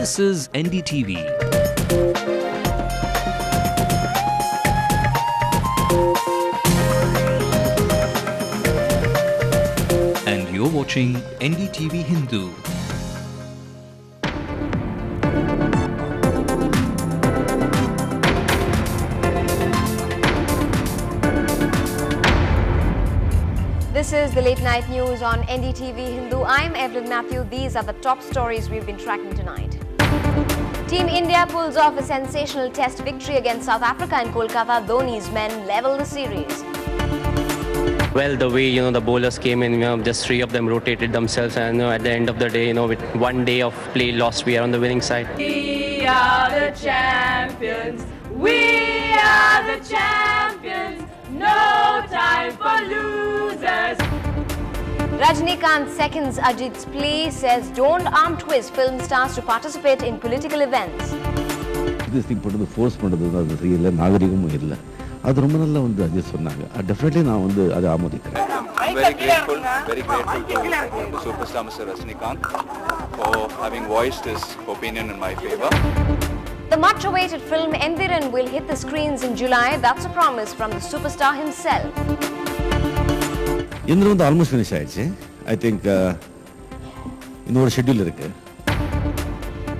This is NDTV. And you're watching NDTV Hindu. This is the late night news on NDTV Hindu. I'm Evelyn Matthew. These are the top stories we've been tracking tonight. Team India pulls off a sensational test victory against South Africa in Kolkata. Dhoni's men level the series. Well, the way, the bowlers came in, just three of them rotated themselves, and at the end of the day, with one day of play lost, we are on the winning side. We are the champions. We are the champions. No time for losers. Rajinikanth seconds Ajit's plea, says don't arm twist film stars to participate in political events. This thing put the force பண்றது இல்ல நாகரிகமும் இல்ல அது ரொம்ப நல்லா அஜித் சொன்னாங்க definitely நான் அதை ஆமோதிக்கிறேன். Very grateful to the superstar Mr. Rajinikanth for having voiced his opinion in my favor. The much-awaited film Endiran will hit the screens in July. That's a promise from the superstar himself. Endiran almost finished ஆயிடுச்சு. I think இன்னொரு schedule இருக்கு.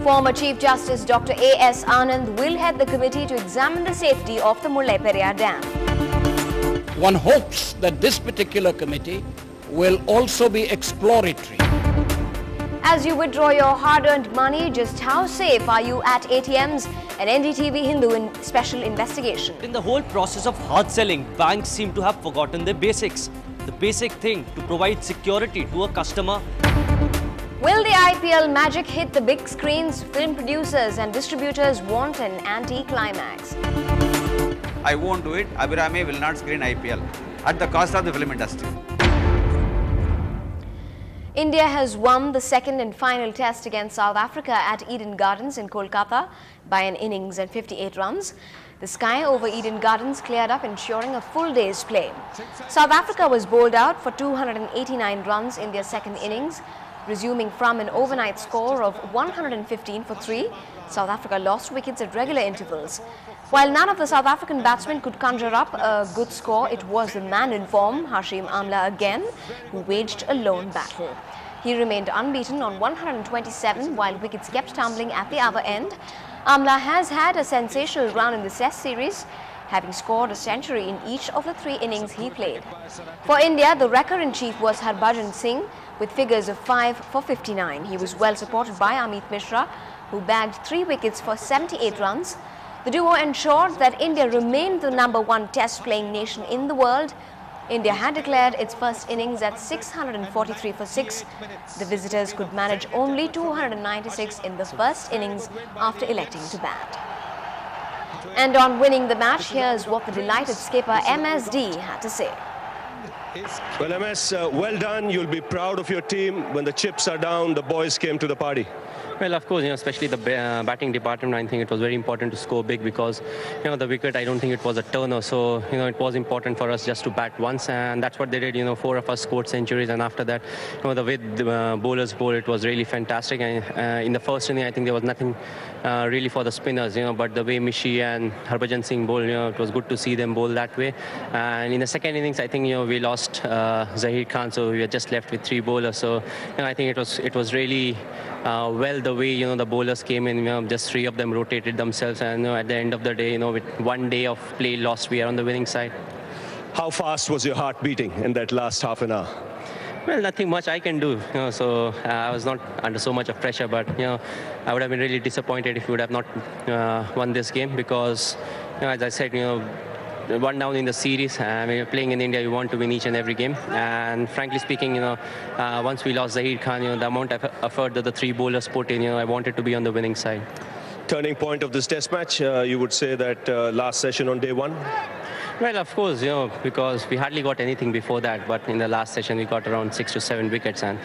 Former Chief Justice Dr. A.S. Anand will head the committee to examine the safety of the Mullai Periyar Dam. One hopes that this particular committee will also be exploratory. As you withdraw your hard-earned money, just how safe are you at ATMs? An NDTV Hindu special investigation. In the whole process of hard selling, banks seem to have forgotten their basics. The basic thing to provide security to a customer. Will the IPL magic hit the big screens? Film producers and distributors want an anti-climax. I won't do it. Abhirami will not screen IPL at the cost of the film industry. India has won the second and final test against South Africa at Eden Gardens in Kolkata by an innings and 58 runs. The sky over Eden Gardens cleared up, ensuring a full day's play. South Africa was bowled out for 289 runs in their second innings, resuming from an overnight score of 115 for 3. South Africa lost wickets at regular intervals. While none of the South African batsmen could conjure up a good score, it was the man in form, Hashim Amla again, who waged a lone battle. He remained unbeaten on 127 while wickets kept tumbling at the other end. Amla has had a sensational run in the Test series, having scored a century in each of the 3 innings he played. For India, the wrecker-in-chief was Harbhajan Singh with figures of 5 for 59. He was well supported by Amit Mishra, who bagged 3 wickets for 78 runs. The duo ensured that India remained the #1 test-playing nation in the world. India had declared its first innings at 643 for 6. The visitors could manage only 296 in the first innings after electing to bat. And on winning the match, here's what the delighted skipper MSD had to say. Well, MS, well done. You'll be proud of your team. When the chips are down, the boys came to the party. Well, of course, especially the batting department, I think it was very important to score big because, the wicket, I don't think it was a turner. So, it was important for us just to bat once, and that's what they did. 4 of us scored centuries, and after that, the way the bowlers bowled, it was really fantastic. And in the first inning, I think there was nothing really for the spinners, but the way Mishi and Harbhajan Singh bowled, it was good to see them bowl that way. And in the second innings, I think, we lost Zahir Khan, so we were just left with 3 bowlers. So, I think it was really well the way, the bowlers came in, just 3 of them rotated themselves, and at the end of the day, with one day of play lost, we are on the winning side. How fast was your heart beating in that last half an hour? Well, nothing much I can do, so I was not under so much of pressure, but, I would have been really disappointed if we would have not won this game because, as I said, one down in the series. When you're playing in India, you want to win each and every game. And frankly speaking, once we lost Zahir Khan, the amount of effort that the 3 bowlers put in, I wanted to be on the winning side. Turning point of this test match, you would say that last session on day 1? Well, of course, because we hardly got anything before that, but in the last session we got around 6 to 7 wickets, and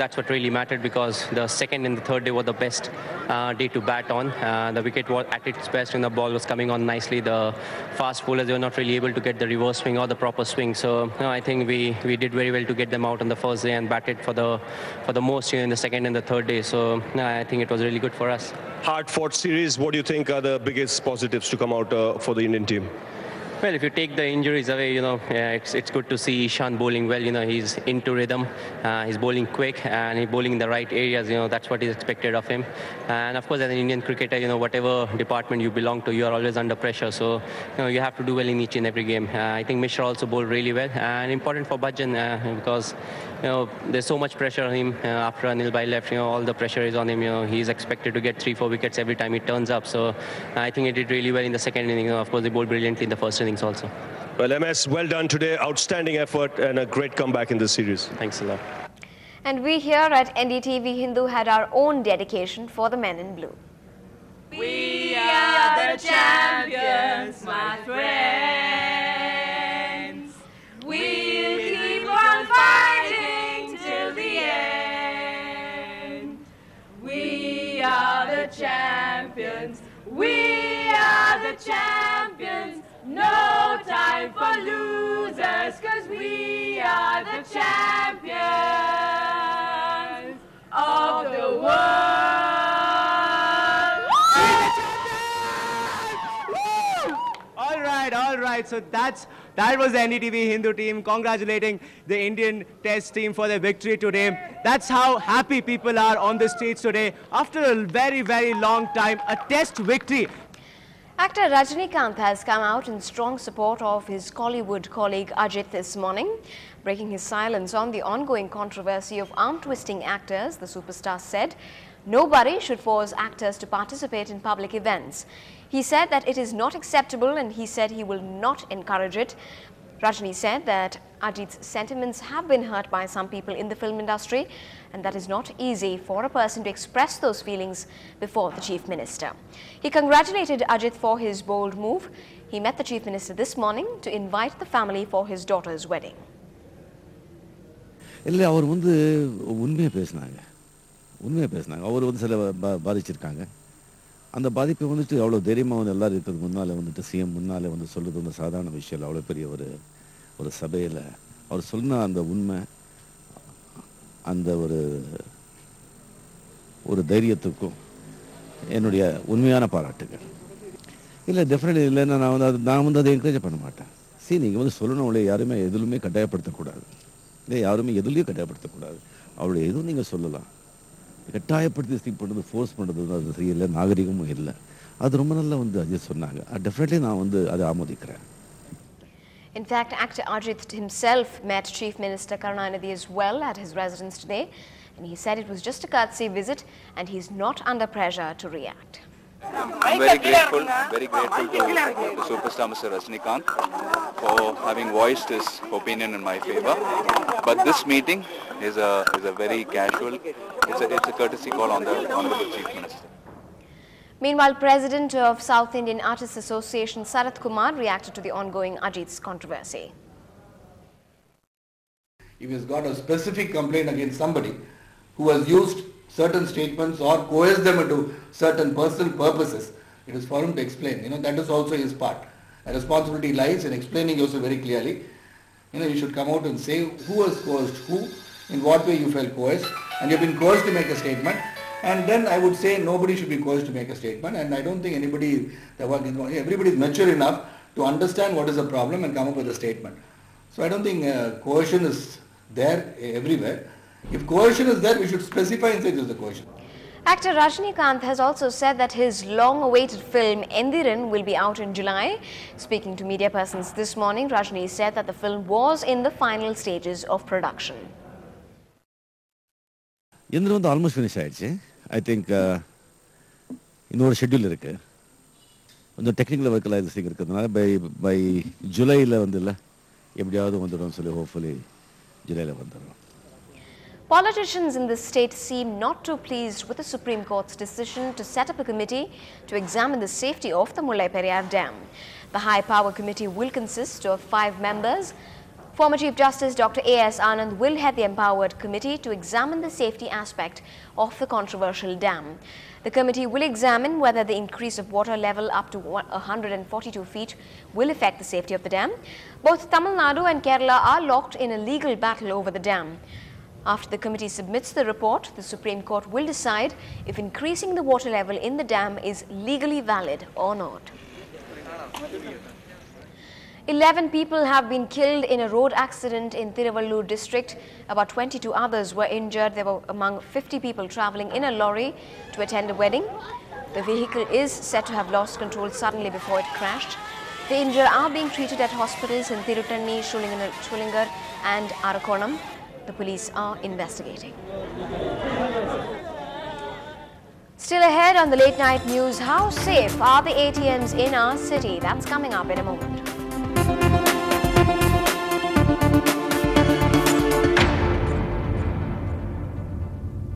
that's what really mattered, because the second and the third day were the best day to bat on. The wicket was at its best and the ball was coming on nicely. The fast bowlers, they were not really able to get the reverse swing or the proper swing, so I think we did very well to get them out on the first day and batted for the most in the second and the third day, so I think it was really good for us. Hard-fought series, what do you think are the biggest positives to come out for the Indian team? Well, if you take the injuries away, it's good to see Ishan bowling well. He's into rhythm, he's bowling quick, and he's bowling in the right areas. That's what is expected of him. And of course, as an Indian cricketer, whatever department you belong to, you are always under pressure. So, you have to do well in each and every game. I think Mishra also bowled really well, and important for Bhajan because there's so much pressure on him after Anil Bhai left. All the pressure is on him. He's expected to get 3-4 wickets every time he turns up. So, I think he did really well in the second inning. Of course, he bowled brilliantly in the first inning also. Well, MS, well done today. Outstanding effort and a great comeback in this series. Thanks a lot. And we here at NDTV Hindu had our own dedication for the men in blue. We are the champions, my friends. We'll keep on fighting till the end. We are the champions. We are the champions. No time for losers, 'cause we are the champions of the world. All right. So that was the NDTV Hindu team congratulating the Indian Test team for their victory today. That's how happy people are on the streets today after a very, very long time. A Test victory. Actor Rajinikanth has come out in strong support of his Kollywood colleague Ajit this morning. Breaking his silence on the ongoing controversy of arm-twisting actors, the superstar said, "Nobody should force actors to participate in public events." He said that it is not acceptable, and he said he will not encourage it. Rajni said that Ajit's sentiments have been hurt by some people in the film industry, and that is not easy for a person to express those feelings before the Chief Minister. He congratulated Ajit for his bold move. He met the Chief Minister this morning to invite the family for his daughter's wedding. இல்லை அவர் உண்மையாக பேசினாங்க அவர் சில பாதிச்சிருக்காங்க. அந்த பாதிப்பை அவ்வளோ தைரியமாக எல்லோரும் இருக்கிறது முன்னால் சிஎம் முன்னால் சொல்கிறது சாதாரண விஷயம் இல்லை. அவ்வளோ பெரிய ஒரு சபையில் அவர் சொன்ன அந்த உண்மை, அந்த ஒரு தைரியத்துக்கும் என்னுடைய உண்மையான பாராட்டுகள். இல்லை டெஃபினெட்லி இல்லைன்னா நான் அதை என்கரேஜ் பண்ண மாட்டேன். நீங்கள் சொல்லணும், யாருமே எதுலுமே கட்டாயப்படுத்தக்கூடாது. யாருமே எதுலேயும் கட்டாயப்படுத்தக்கூடாது. அவருடைய எதுவும் நீங்கள் சொல்லலாம். கட்டாயப்படுத்தி பண்ணுறது, ஃபோர்ஸ் பண்ணுறது அது சரியில்லை, நாகரிகமும் இல்லை. அது ரொம்ப நல்லா அஜித் சொன்னாங்க. டெஃபினெட்லி நான் அதை ஆமோதிக்கிறேன். In fact, actor Ajit himself met Chief Minister Karunanidhi as well at his residence today, and he said it was just a courtesy visit and he's not under pressure to react. I'm very grateful to the superstar Mr. Rajinikanth for having voiced his opinion in my favor. But this meeting is a very casual, it's a courtesy call on the Honorable Chief Minister. Meanwhile, President of South Indian Artists Association Sarath Kumar reacted to the ongoing Ajit's controversy. If he has got a specific complaint against somebody who has used certain statements or coerced them into certain personal purposes, it is for him to explain. That is also his part. A responsibility lies in explaining yourself very clearly. You should come out and say who has coerced who, in what way you felt coerced, and you have been coerced to make a statement. And then I would say nobody should be coerced to make a statement, and I don't think everybody is mature enough to understand what is the problem and come up with a statement. So I don't think coercion is there everywhere. If coercion is there, we should specify and say this is the coercion. Actor Rajinikanth has also said that his long-awaited film Endiran will be out in July. Speaking to media persons this morning, Rajni said that the film was in the final stages of production. Endiran almost finished ஆயிடுச்சு. I think இன்னொரு schedule இருக்குது. கொஞ்சம் technical ஒர்க்கில் இது இருக்கிறதுனால by ஜூலையில் எப்படியாவது வந்துடும் சொல்லி ஹோப்ஃபுல்லி ஜூலையில் வந்துடும். Politicians in the state seem not too pleased with the Supreme Court's decision to set up a committee to examine the safety of the Mullai Periyar Dam. The High Power Committee will consist of 5 members. Former Chief Justice Dr. A.S. Anand will head the empowered committee to examine the safety aspect of the controversial dam. The committee will examine whether the increase of water level up to 142 feet will affect the safety of the dam. Both Tamil Nadu and Kerala are locked in a legal battle over the dam. After the committee submits the report, the Supreme Court will decide if increasing the water level in the dam is legally valid or not. 11 people have been killed in a road accident in Tiruvallur district. About 22 others were injured. They were among 50 people travelling in a lorry to attend a wedding. The vehicle is said to have lost control suddenly before it crashed. The injured are being treated at hospitals in Tiruttanni, Shulingar and Arakonam. The police are investigating. Still ahead on the late night news, how safe are the ATMs in our city? That's coming up in a moment.